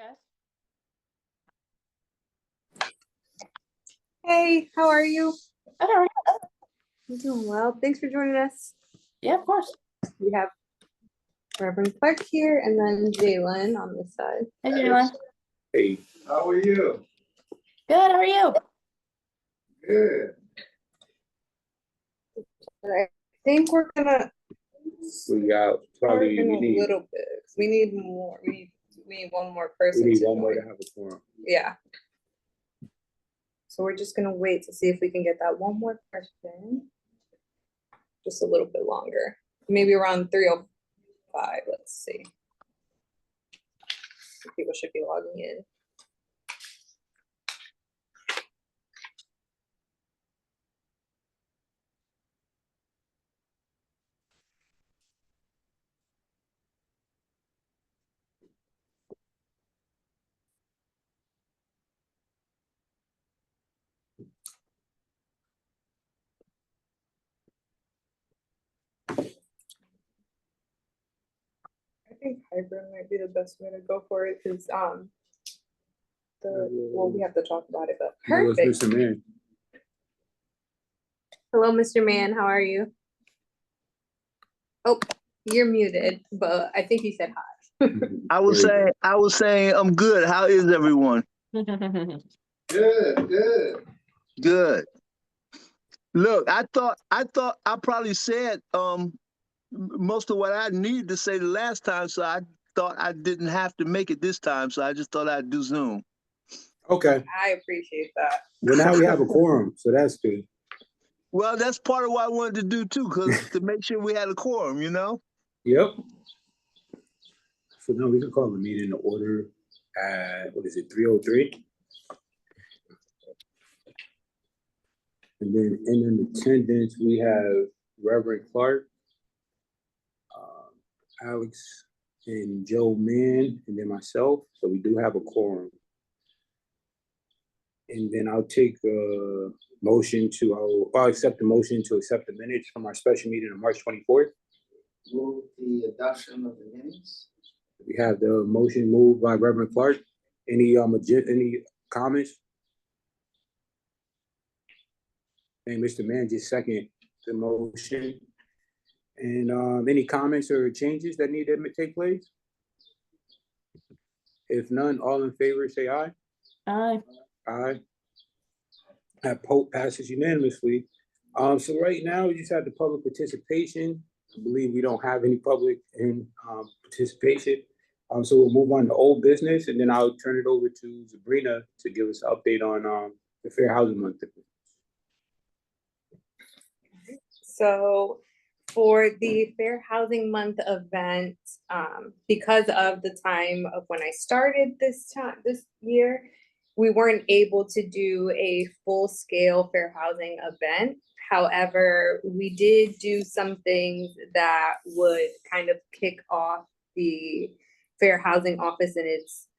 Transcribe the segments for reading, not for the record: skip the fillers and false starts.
guys. Hey, how are you? Good, how are you? I'm doing well. Thanks for joining us. Yeah, of course. We have Reverend Clark here and then Jalen on this side. Hey, Jalen. Hey, how are you? Good, how are you? Good. And I think we're gonna We got start probably in we a need little bit. We need more. We need one more person. we need to one more to join. have a forum. Yeah. So we're just gonna wait to see if we can get that one more person. Just a little bit longer. Maybe around 3:05. Let's see. People should be logging in. I think hybrid might be the best way to go for it because we have to talk about it, but Hello, perfect. Mr. Man. Hello, Mr. Man. How are you? Oh, you're muted, but I think he said hi. I was saying I'm good. How is everyone? Good, good. Good. Look, I thought I probably said most of what I needed to say the last time, so I thought I didn't have to make it this time, so I just thought I'd do Zoom. Okay. I appreciate that. Well, now we have a quorum, so that's good. Well, that's part of what I wanted to do too, because to make sure we had a quorum, you know? Yep. So now we can call the meeting to order at, what is it, 3:03? And then in attendance, we have Reverend Clark, Alex and Joe Mann, and then myself. So we do have a quorum. And then I'll take a motion I'll accept the motion to accept the minutes from our special meeting on March 24th. Move the adoption of the minutes. We have the motion moved by Reverend Clark. Any comments? And Mr. Mann just second the motion. And any comments or changes that need to take place? If none, all in favor say aye. Aye. Aye. That vote passes unanimously. So right now we just have the public participation. I believe we don't have any public in participation. So we'll move on to old business, and then I'll turn it over to Sabrina to give us an update on the Fair Housing Month. So for the Fair Housing Month event, because of the time of when I started this year, we weren't able to do a full-scale fair housing event. However, we did do some things that would kind of kick off the Fair Housing Office in its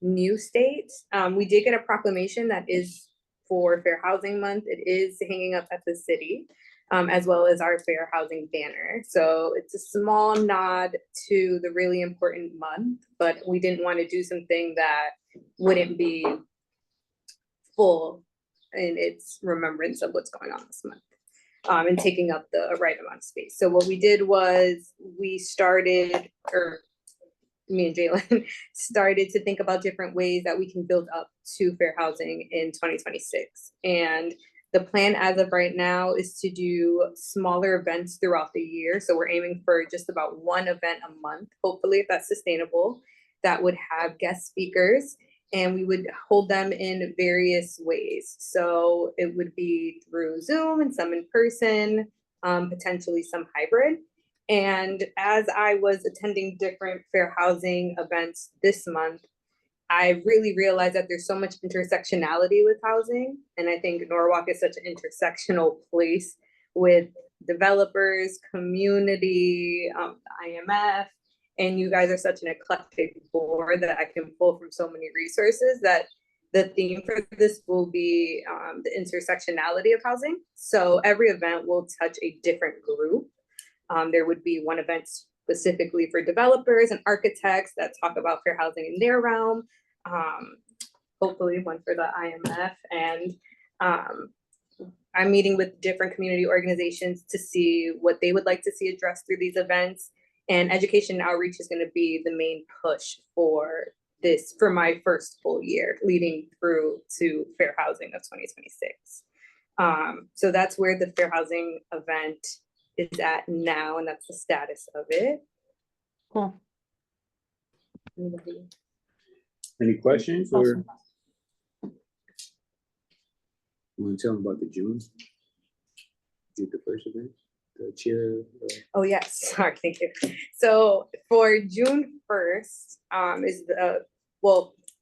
new state. We did get a proclamation that is for Fair Housing Month. It is hanging up at the city, as well as our fair housing banner. So it's a small nod to the really important month, but we didn't want to do something that wouldn't be full in its remembrance of what's going on this month, and taking up the right amount of space. So what we did was we started, or me and Jalen started to think about different ways that we can build up to fair housing in 2026. And the plan as of right now is to do smaller events throughout the year. So we're aiming for just about one event a month, hopefully, if that's sustainable, that would have guest speakers, and we would hold them in various ways. So it would be through Zoom and some in person, potentially some hybrid. And as I was attending different fair housing events this month, I really realized that there's so much intersectionality with housing. And I think Norwalk is such an intersectional place with developers, community, IMF, and you guys are such an eclectic board that I can pull from so many resources that the theme for this will be the intersectionality of housing. So every event will touch a different group. There would be one event specifically for developers and architects that talk about fair housing in their realm. hopefully one for the IMF, and I'm meeting with different community organizations to see what they would like to see addressed through these events. And education and outreach is going to be the main push for this, for my first full year leading through to Fair Housing of 2026. So that's where the Fair Housing event is at now, and that's the status of it. Cool. Anybody? Any questions or Awesome. you want to tell them about the June? Did the first event, the chair? Oh, yes, sorry, thank you. So for June 1st, is the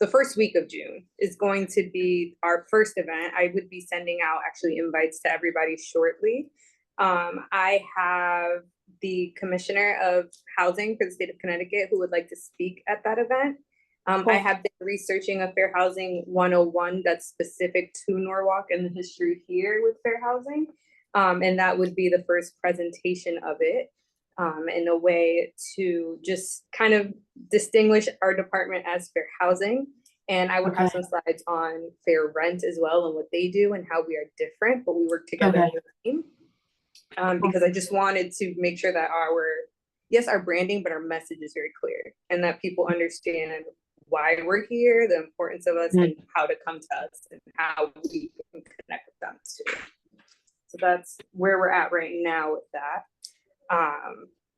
first week of June is going to be our first event. I would be sending out actually invites to everybody shortly. I have the Commissioner of Housing for the state of Connecticut who would like to speak at that event. I Cool. have been researching a Fair Housing 101 that's specific to Norwalk and the history here with fair housing. And that would be the first presentation of it, in a way to just kind of distinguish our department as fair housing. And I would have Okay. some slides on fair rent as well and what they do and how we are different, but we work together Okay. as a team. Because I just wanted to make sure that our branding, but our message is very clear and that people understand why we're here, the importance of us, and how to come to us and how we can connect with them too. So that's where we're at right now with that.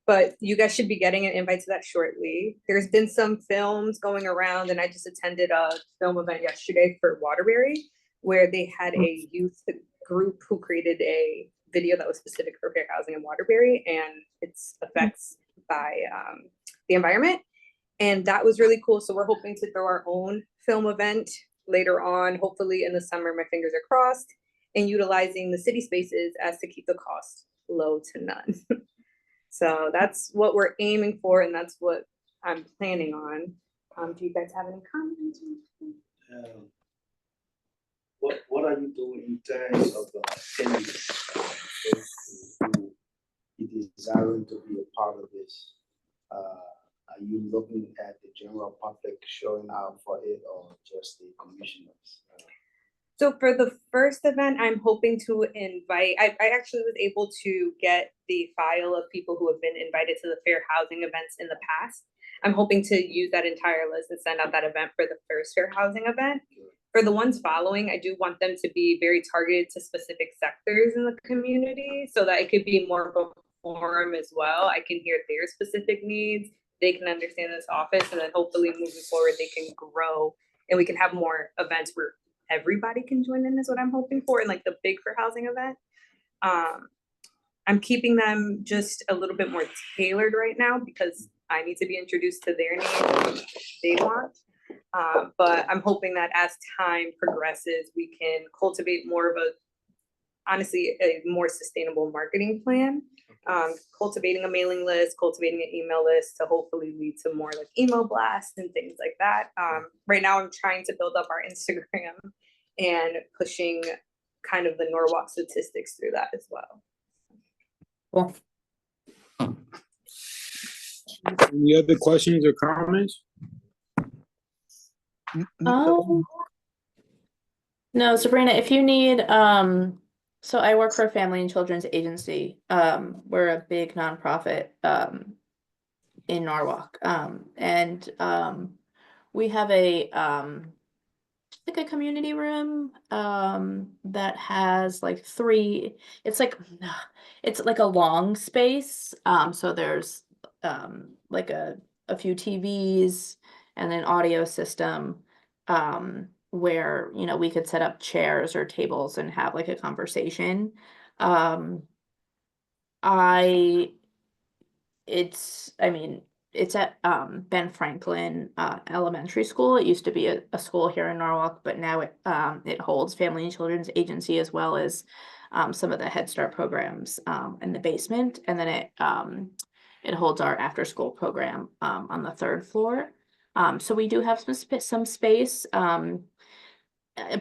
But you guys should be getting an invite to that shortly. There's been some films going around, and I just attended a film event yesterday for Waterbury, where they had a youth group who created a video that was specific for fair housing in Waterbury and its effects by the environment. And that was really cool. So we're hoping to throw our own film event later on, hopefully in the summer, my fingers are crossed, and utilizing the city spaces as to keep the cost low to none. So that's what we're aiming for, and that's what I'm planning on. Do you guys have any comments? What are you doing in terms of attendance? Who is desiring to be a part of this? Are you looking at the general public showing up for it or just the commissioners? So for the first event, I'm hoping to invite, I actually was able to get the file of people who have been invited to the fair housing events in the past. I'm hoping to use that entire list and send out that event for the first fair housing event. For the ones following, I do want them to be very targeted to specific sectors in the community so that it could be more of a forum as well. I can hear their specific needs. They can understand this office, and then hopefully moving forward, they can grow and we can have more events where everybody can join in is what I'm hoping for in like the big fair housing event. I'm keeping them just a little bit more tailored right now because I need to be introduced to their needs and what they want. But I'm hoping that as time progresses, we can cultivate more of honestly, a more sustainable marketing plan. Cultivating a mailing list, cultivating an email list to hopefully lead to more like email blasts and things like that. Right now I'm trying to build up our Instagram and pushing kind of the Norwalk statistics through that as well. Cool. Any other questions or comments? No, Sabrina, if you need, so I work for a family and children's agency. We're a big nonprofit in Norwalk. And we have a like a community room that has like it's like a long space. So there's like a few TVs and an audio system where, you know, we could set up chairs or tables and have like a conversation. It's at Ben Franklin Elementary School. It used to be a school here in Norwalk, but now it holds Family and Children's Agency as well as some of the Head Start programs in the basement, and then it holds our after school program on the third floor. So we do have some space,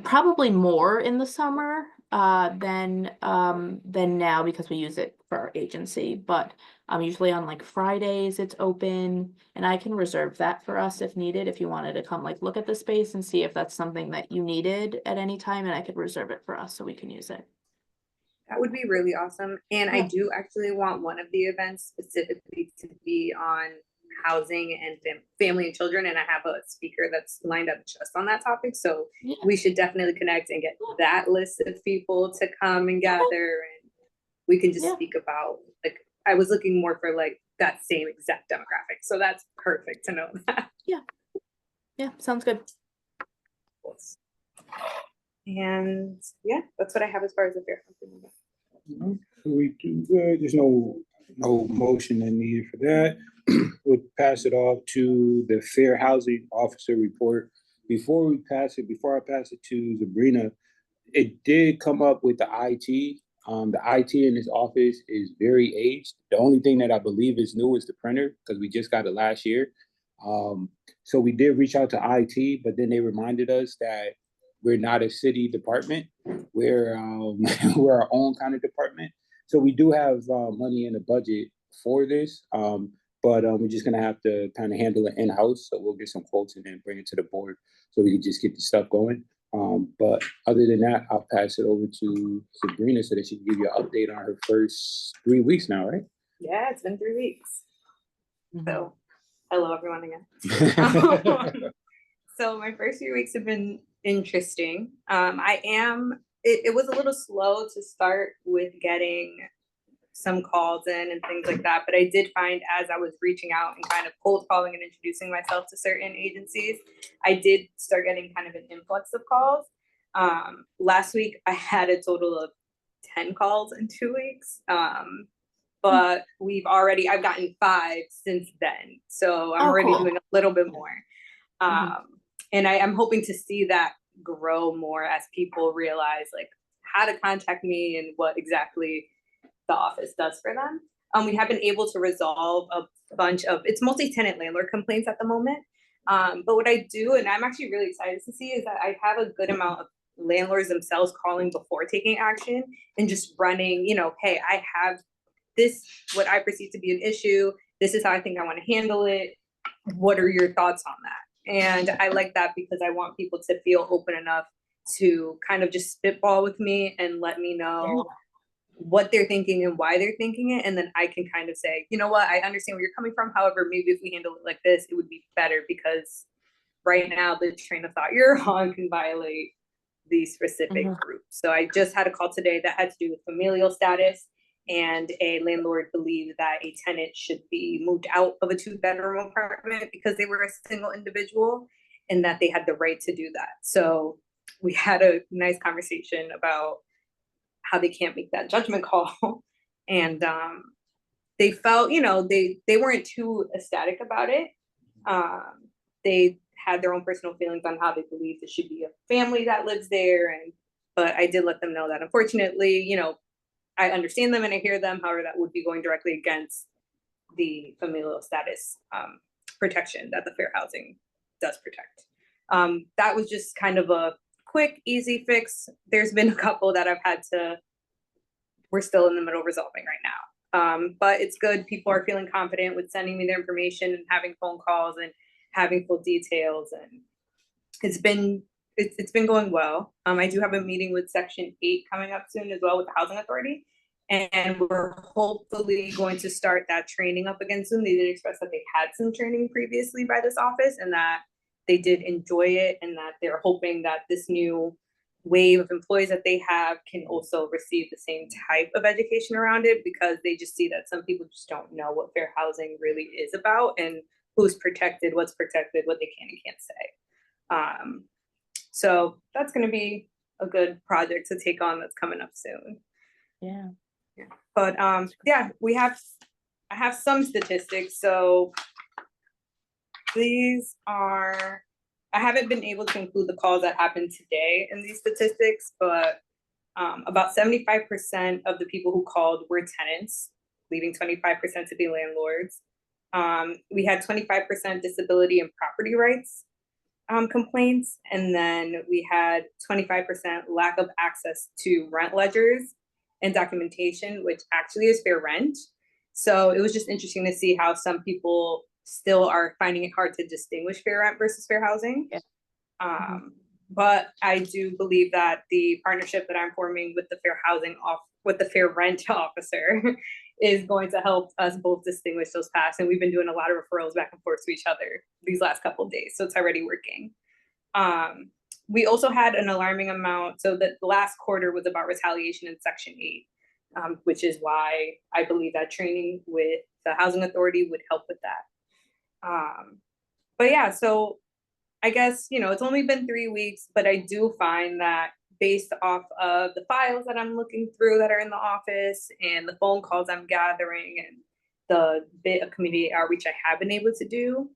probably more in the summer than now because we use it for our agency, but Usually on like Fridays it's open, and I can reserve that for us if needed, if you wanted to come like look at the space and see if that's something that you needed at any time, and I could reserve it for us so we can use it. That would be really awesome. And I Yeah. do actually want one of the events specifically to be on housing and family and children. And I have a speaker that's lined up just on that topic. So Yeah. we should definitely connect and get that list of people to come and gather, and we can just Yeah. speak about, like, I was looking more for like that same exact demographic. So that's perfect to know that. Yeah, sounds good. And yeah, that's what I have as far as the fair. So we do good. There's no motion in needed for that. We'll pass it off to the Fair Housing Officer report. Before I pass it to Sabrina, it did come up with the IT. The IT in this office is very aged. The only thing that I believe is new is the printer, because we just got it last year. So we did reach out to IT, but then they reminded us that we're not a city department. We're we're our own kind of department. So we do have money in the budget for this, but we're just gonna have to kind of handle it in-house. So we'll get some quotes and then bring it to the board so we can just get the stuff going. But other than that, I'll pass it over to Sabrina so that she can give you an update on her first 3 weeks now, right? Yeah, it's been 3 weeks. So hello everyone again. So my first few weeks have been interesting. It was a little slow to start with getting some calls in and things like that, but I did find as I was reaching out and kind of cold calling and introducing myself to certain agencies, I did start getting kind of an influx of calls. Last week I had a total of 10 calls in 2 weeks. But I've gotten 5 since then. So I'm already cool. doing a little bit more. Mhm. And I'm hoping to see that grow more as people realize like how to contact me and what exactly the office does for them. We have been able to resolve a bunch of, it's mostly tenant landlord complaints at the moment. But what I do, and I'm actually really excited to see, is that I have a good amount of landlords themselves calling before taking action and just running, hey, I have this, what I perceive to be an issue. This is how I think I want to handle it. What are your thoughts on that? And I like that because I want people to feel open enough to kind of just spitball with me and let me know what they're thinking and why they're thinking it. And then I can kind of say, you know what, I understand where you're coming from. However, maybe if we handle it like this, it would be better, because right now the train of thought you're on can violate these specific groups. So I just had a call today that had to do with familial status, and a landlord believed that a tenant should be moved out of a 2-bedroom apartment because they were a single individual and that they had the right to do that. So we had a nice conversation about how they can't make that judgment call. And they felt, they weren't too ecstatic about it. They had their own personal feelings on how they believe it should be a family that lives there. But I did let them know that unfortunately, I understand them and I hear them. However, that would be going directly against the familial status protection that the fair housing does protect. That was just kind of a quick, easy fix. There's been a couple that we're still in the middle of resolving right now. But it's good. People are feeling confident with sending me their information and having phone calls and having full details. And it's been going well. I do have a meeting with Section 8 coming up soon as well with the Housing Authority. And we're hopefully going to start that training up again soon. They did express that they had some training previously by this office and that they did enjoy it, and that they're hoping that this new wave of employees that they have can also receive the same type of education around it, because they just see that some people just don't know what fair housing really is about and who's protected, what's protected, what they can and can't say. So that's going to be a good project to take on that's coming up soon. Yeah. But yeah, I have some statistics. So these are, I haven't been able to include the calls that happened today in these statistics, but about 75% of the people who called were tenants, leaving 25% to be landlords. We had 25% disability and property rights complaints, and then we had 25% lack of access to rent ledgers and documentation, which actually is fair rent. So it was just interesting to see how some people still are finding it hard to distinguish fair rent versus fair housing. Yeah. But I do believe that the partnership that I'm forming with the with the fair rent officer is going to help us both distinguish those paths. And we've been doing a lot of referrals back and forth to each other these last couple of days. So it's already working. We also had an alarming amount. So the last quarter was about retaliation in Section 8, which is why I believe that training with the Housing Authority would help with that. But yeah, so I guess, it's only been 3 weeks, but I do find that based off of the files that I'm looking through that are in the office and the phone calls I'm gathering and the bit of community outreach I have been able to do,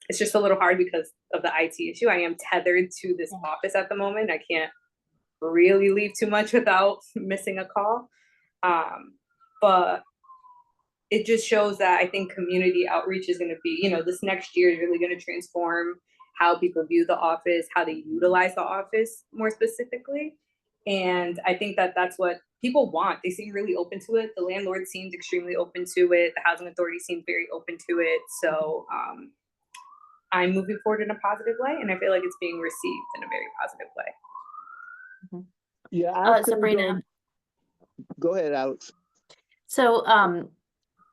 it's just a little hard because of the IT issue. I am tethered to this office at the moment. I can't really leave too much without missing a call. But it just shows that I think community outreach is going to be, this next year is really going to transform how people view the office, how they utilize the office more specifically. And I think that that's what people want. They seem really open to it. The landlord seems extremely open to it. The Housing Authority seems very open to it. So I'm moving forward in a positive way, and I feel like it's being received in a very positive way. Yeah, I think, Sabrina. Go ahead, Alex. So,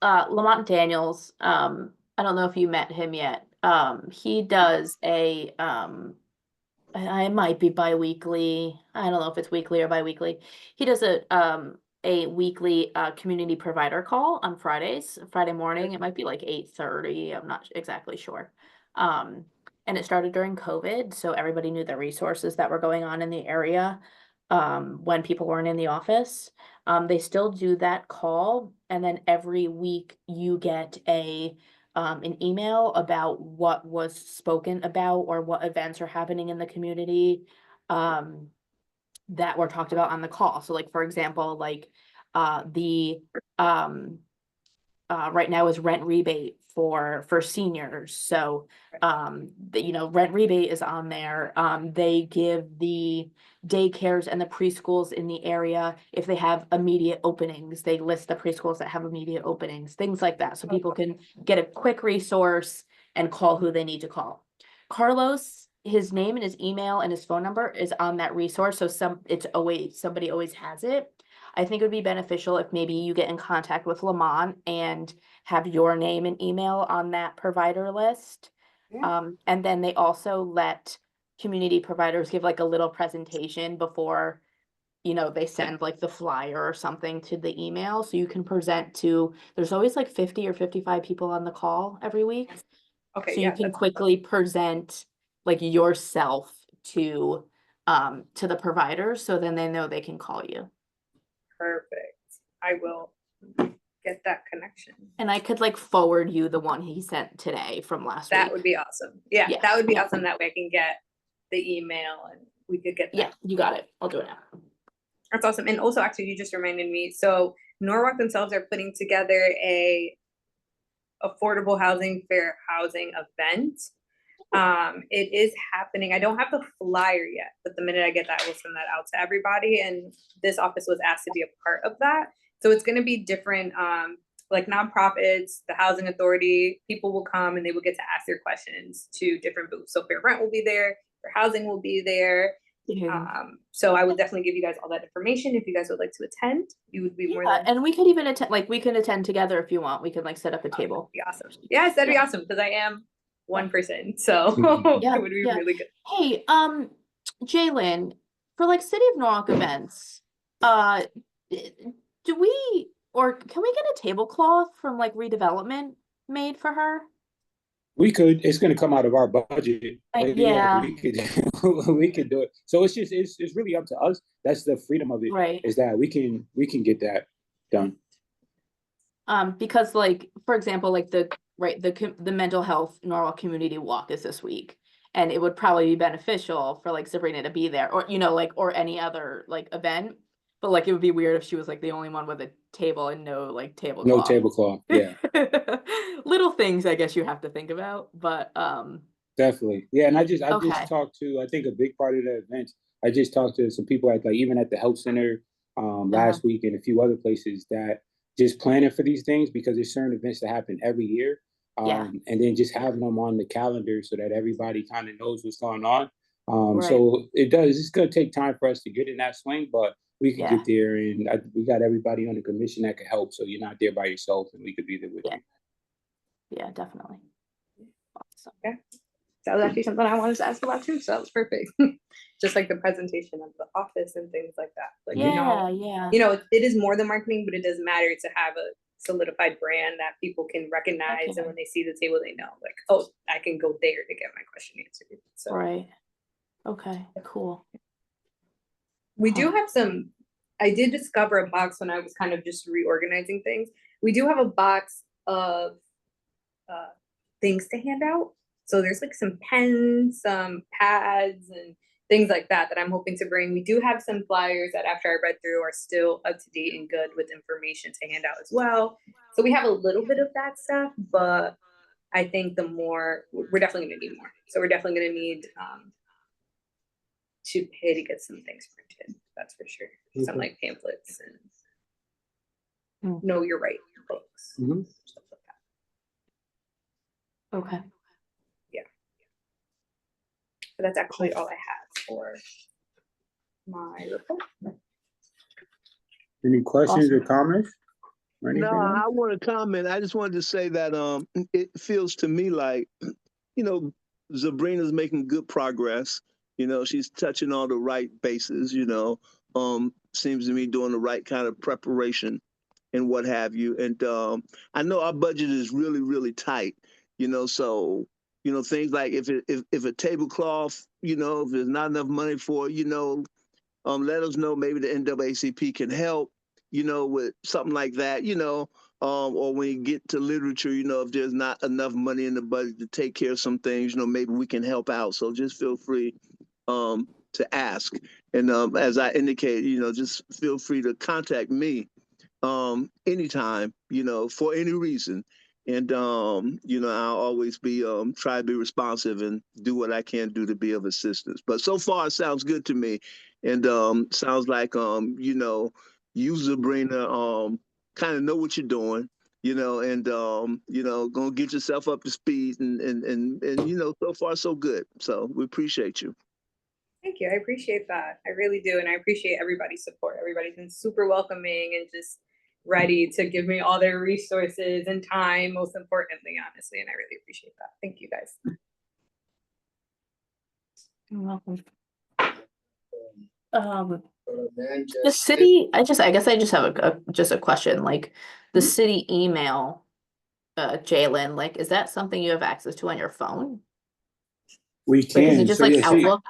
Lamont Daniels, I don't know if you met him yet. He does a, I might be bi-weekly. I don't know if it's weekly or bi-weekly. He does a weekly community provider call on Fridays, Friday morning. It might be like 8:30. I'm not exactly sure. And it started during COVID, so everybody knew the resources that were going on in the area when people weren't in the office. They still do that call, and then every week you get an email about what was spoken about or what events are happening in the community that were talked about on the call. So like, for example, like right now is rent rebate for seniors. So rent rebate is on there. They give the daycares and the preschools in the area, if they have immediate openings, they list the preschools that have immediate openings, things like that, so people can get a quick resource and call who they need to call. Carlos, his name and his email and his phone number is on that resource, so somebody always has it. I think it would be beneficial if maybe you get in contact with Lamont and have your name and email on that provider list. Yeah. And then they also let community providers give like a little presentation before, they send like the flyer or something to the email. So you can present to, there's always like 50 or 55 people on the call every week. Okay. So Yeah, you can quickly present like yourself to the providers, so then they know they can call you. perfect. I will get that connection. And I could like forward you the one he sent today from last week. That would be awesome. Yeah, Yeah. that would be awesome. That way I can get the email and we could get that. Yeah, you got it. I'll do it now. That's awesome. And also, actually, you just reminded me. So Norwalk themselves are putting together a affordable housing, fair housing event. It is happening. I don't have the flyer yet, but the minute I get that, I will send that out to everybody. And this office was asked to be a part of that. So it's going to be different, like nonprofits, the Housing Authority, people will come and they will get to ask their questions to different booths. So fair rent will be there, fair housing will be there. So I would definitely give you guys all that information. If you guys would like to attend, you would be more than. And we could even attend, like we can attend together if you want. We can like set up a table. That'd be awesome. Yes, that'd be awesome because I am one person, so Yeah, it would be yeah. really good. Hey, Jalen, for like City of Norwalk events, do we, or can we get a tablecloth from like redevelopment made for her? We could, it's gonna come out of our budget. But Yeah. We could, we could do it. So it's just, it's really up to us. That's the freedom of it. Right. Is that we can get that done. Because like, for example, like the mental health Norwalk community walk is this week, and it would probably be beneficial for like Sabrina to be there, or or any other like event. But like, it would be weird if she was like the only one with a table and no like tablecloth. No tablecloth. Yeah. Little things I guess you have to think about, but Definitely. Yeah, and I just Okay. talked to, I think a big part of the event, I just talked to some people at like even at the health center last week and a few other places that just planning for these things because there's certain events that happen every year. Yeah. And then just having them on the calendar so that everybody kind of knows what's going on. Right. So it does, it's gonna take time for us to get in that swing, but we can Yeah. get there, and we got everybody on the commission that can help, so you're not there by yourself, and we could be there with Yeah. you. Yeah, definitely. Awesome. That was actually something I wanted to ask about too, so that was perfect. Just like the presentation of the office and things like that. Like, Yeah, you know, it is more than marketing, but it does matter to have a solidified brand that people can recognize, Okay. and when they see the table, they know, like, oh, I can go there to get my question answered. So Right. Okay, cool. we do Huh. have some, I did discover a box when I was kind of just reorganizing things. We do have a box of things to hand out. So there's like some pens, some pads, and things like that that I'm hoping to bring. We do have some flyers that after I read through are still up to date and good with information to hand out as well. So we have a little bit of that stuff, but I think the more, we're definitely gonna need more. So we're definitely gonna need to pay to get some things printed, that's for sure. Some like pamphlets and know your right books, Mhm. stuff like that. Okay. But that's actually all I have for my report. Any questions or Awesome. comments? Or anything No, else? I want to comment. I just wanted to say that it feels to me like, you know, Sabrina's making good progress. You know, she's touching all the right bases, you know. Seems to me doing the right kind of preparation and what have you. And I know our budget is really, really tight, you know, so you know, things like if a tablecloth, you know, if there's not enough money for it, you know, let us know. Maybe the NAACP can help, you know, with something like that, you know, or when you get to literature, you know, if there's not enough money in the budget to take care of some things, you know, maybe we can help out. So just feel free to ask. And as I indicated, you know, just feel free to contact me anytime, you know, for any reason. And you know, I'll always be try to be responsive and do what I can do to be of assistance. But so far it sounds good to me. And sounds like you know, you Sabrina kind of know what you're doing, you know, and you know, gonna get yourself up to speed and you know, so far so good. So we appreciate you. Thank you. I appreciate that. I really do. And I appreciate everybody's support. Everybody's been super welcoming and just ready to give me all their resources and time, most importantly, honestly. And I really appreciate that. Thank you guys. You're welcome. Then The just city, I guess I just have a question, like the city email, Jalen, like, is that something you have access to on your phone? We Like, is it can, just so like yeah, Outlook?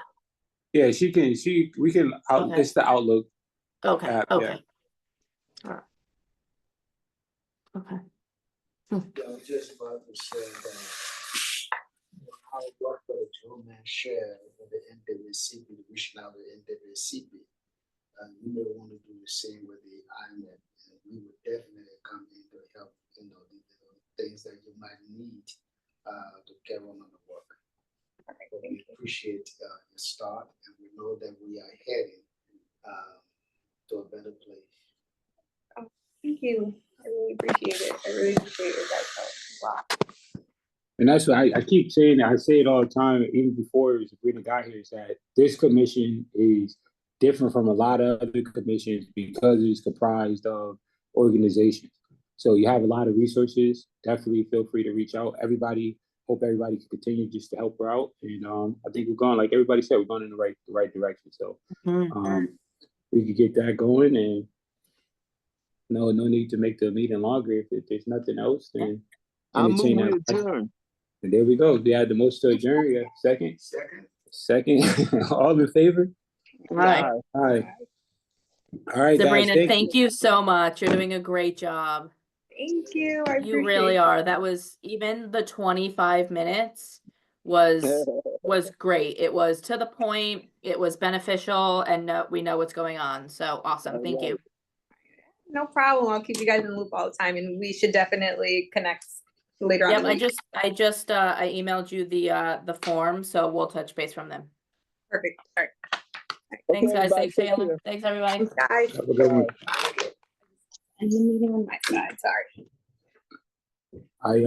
we can, Okay. it's the Outlook Okay, app, yeah. okay. All right. Okay. I was just about to say that I work for the Truman Share for the NAACP, reaching out to the NAACP. You may want to do the same with the IMED, and we would definitely come in to help, you know, the things that you might need to carry on the work. But we appreciate your start, and we know that we are heading to a better place. Thank you. I really appreciate it. I really appreciate your guys' help a lot. And that's what I keep saying, I say it all the time, even before Sabrina got here, is that this commission is different from a lot of other commissions because it's comprised of organizations. So you have a lot of resources. Definitely feel free to reach out. Hope everybody can continue just to help her out. And I think we're going, like everybody said, we're going in the right direction. So we could get that going, and no need to make the meeting longer. If there's nothing else, then I move entertain we that. adjourn. And there we go. We had the most to adjourn. Yeah, second. All in favor? Right. All right. All right, Sabrina, guys. thank you so much. You're doing a great job. Thank you. I You really are. That was, even the 25 minutes was great. It was to the point, it was beneficial, and we know what's going on. So awesome. Thank you. No problem. I'll keep you guys in the loop all the time, and we should definitely connect later on. Yep, in the week. I emailed you the form, so we'll touch base from them. Perfect. All right. Thanks, guys. everybody, Thanks, take Jalen. care. Thanks, everybody. Thanks, guys. Have a good one. And the meeting on my side, sorry. I